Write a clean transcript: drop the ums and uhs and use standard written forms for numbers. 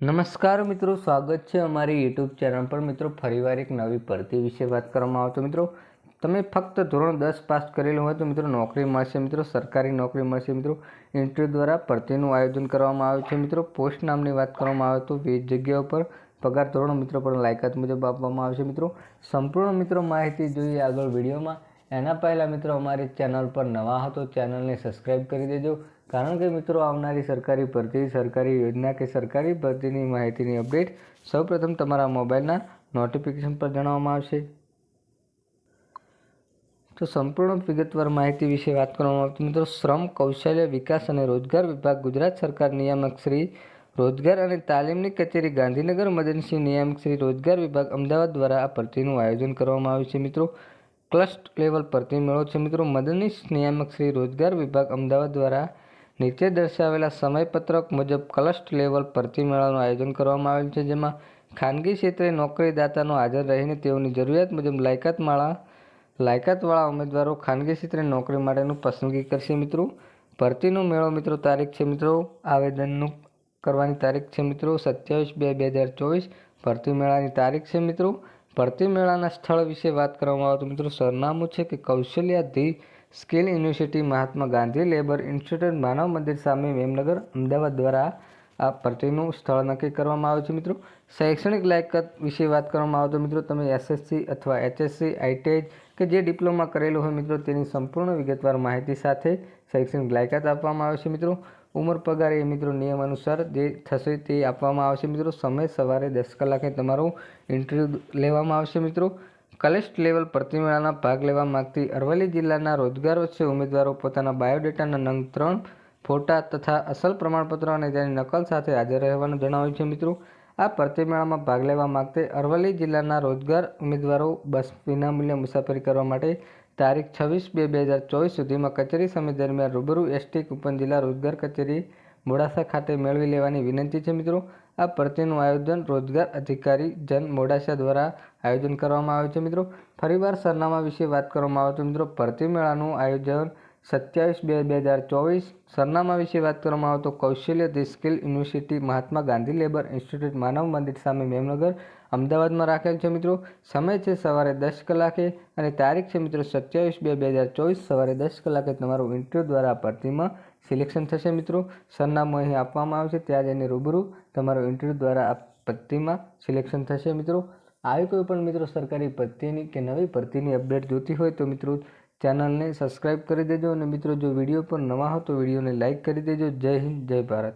નમસ્કાર મિત્રો, સ્વાગત છે અમારી યુટ્યુબ ચેનલ પર। મિત્રો ફરીવાર એક નવી ભરતી વિશે વાત કરવામાં આવે તો મિત્રો તમે ફક્ત ધોરણ 10 પાસ કરેલું હોય તો મિત્રો નોકરી મળશે। મિત્રો સરકારી નોકરી મળશે। મિત્રો ઇન્ટરવ્યૂ દ્વારા ભરતીનું આયોજન કરવામાં આવે છે। મિત્રો પોસ્ટ નામની વાત કરવામાં આવે તો 20 જગ્યાઓ પર પગાર ધોરણ મિત્રો પણ લાયકાત મુજબ આપવામાં આવશે। મિત્રો સંપૂર્ણ મિત્રો માહિતી જોઈએ આગળ વિડીયોમાં। એના પહેલાં મિત્રો અમારી ચેનલ પર નવા હો તો ચેનલને સબસ્ક્રાઈબ કરી દેજો, કારણ કે મિત્રો આવનારી સરકારી ભરતી, સરકારી યોજના કે સરકારી ભરતીની માહિતીની અપડેટ સૌપ્રથમ તમારા મોબાઈલના નોટિફિકેશન પર જણાવવામાં આવશે। તો સંપૂર્ણ વિગતવાર માહિતી વિશે વાત કરવામાં આવતી મિત્રો શ્રમ, કૌશલ્ય વિકાસ અને રોજગાર વિભાગ, ગુજરાત સરકાર નિયામક શ્રી રોજગાર અને તાલીમની કચેરી ગાંધીનગર, મદદનીશ નિયામક શ્રી રોજગાર વિભાગ અમદાવાદ દ્વારા આ ભરતીનું આયોજન કરવામાં આવ્યું છે। મિત્રો ક્લસ્ટર લેવલ ભરતી મેળો છે। મિત્રો મદદનીશ નિયામક શ્રી રોજગાર વિભાગ અમદાવાદ દ્વારા નીચે દર્શાવેલા સમયપત્રક મુજબ ક્લસ્ટર લેવલ ભરતી મેળાનું આયોજન કરવામાં આવેલ છે, જેમાં ખાનગી ક્ષેત્રે નોકરીદાતાનો હાજર રહીને તેઓની જરૂરિયાત મુજબ લાયકાતવાળા ઉમેદવારો ખાનગી ક્ષેત્રે નોકરી માટેનું પસંદગી કરશે। મિત્રો ભરતીનો મેળો મિત્રો તારીખ છે મિત્રો આવેદનનું કરવાની તારીખ છે મિત્રો 27/2/2024 ભરતી મેળાની તારીખ છે। મિત્રો ભરતી મેળાના સ્થળ વિશે વાત કરવામાં આવે તો મિત્રો સરનામું છે કે Kaushalya the skill university, Mahatma Gandhi labour institute, Manav Mandir સામે, મેમનગર, અમદાવાદ દ્વારા આ ભરતીનું સ્થળ નક્કી કરવામાં આવે છે। મિત્રો શૈક્ષણિક લાયકાત વિશે વાત કરવામાં આવે તો મિત્રો તમે એસએસસી અથવા એચએસસી, આઈટીઆઈ કે જે ડિપ્લોમા કરેલું હોય મિત્રો તેની સંપૂર્ણ વિગતવાર માહિતી સાથે શૈક્ષણિક લાયકાત આપવામાં આવે છે। મિત્રો ઉંમર પગાર એ મિત્રો નિયમ અનુસાર જે થશે તે આપવામાં આવશે। મિત્રો સમય સવારે 10 કલાકે તમારું ઇન્ટરવ્યૂ લેવામાં આવશે। મિત્રો ક્લસ્ટર લેવલ ભરતી મેળામાં ભાગ લેવા માંગતી અરવલ્લી જિલ્લાના રોજગારો છે ઉમેદવારો પોતાના બાયોડેટાના નંગ 3 ફોટા તથા અસલ પ્રમાણપત્ર અને તેની નકલ સાથે હાજર રહેવાનું જણાવ્યું છે। મિત્રો આ ભરતી મેળામાં ભાગ લેવા માંગતે અરવલ્લી જિલ્લાના રોજગાર ઉમેદવારો બસ વિનામૂલ્ય મુસાફરી કરવા માટે તારીખ 26/2/2024 સુધીમાં કચેરી સમય દરમિયાન રૂબરૂ એસટી કુપન જિલ્લા રોજગાર કચેરી મોડાસા ખાતે મેળવી લેવાની વિનંતી છે। મિત્રો આ ભરતીનું આયોજન રોજગાર અધિકારી જન મોડાસા દ્વારા આયોજન કરવામાં આવ્યું છે। મિત્રો ફરીવાર સરનામા વિશે વાત કરવામાં આવે તો મિત્રો ભરતી મેળાનું આયોજન 27/2/2024। સરનામા વિશે વાત કરવામાં આવે તો Kaushalya the skill university, Mahatma Gandhi labour institute, Manav Mandir સામે, મેમનગર, અમદાવાદમાં રાખેલ છે। મિત્રો સમય છે સવારે 10 કલાકે અને તારીખ છે મિત્રો 27/2/2024 સવારે 10 કલાકે તમારું ઇન્ટરવ્યૂ દ્વારા ભરતીમાં સિલેક્શન થશે। મિત્રો સરનામું અહીં આપવામાં આવશે, ત્યાં જઈને રૂબરૂ તમારું ઇન્ટરવ્યૂ દ્વારા આ ભરતીમાં સિલેક્શન થશે। મિત્રો આવી કોઈ પણ મિત્રો સરકારી ભરતીની કે નવી ભરતીની અપડેટ જોતી હોય તો મિત્રો ચેનલને સબસ્ક્રાઈબ કરી દેજો અને મિત્રો જો વિડીયો પર નવા હો તો વિડીયોને લાઇક કરી દેજો। જય હિન્દ, જય ભારત।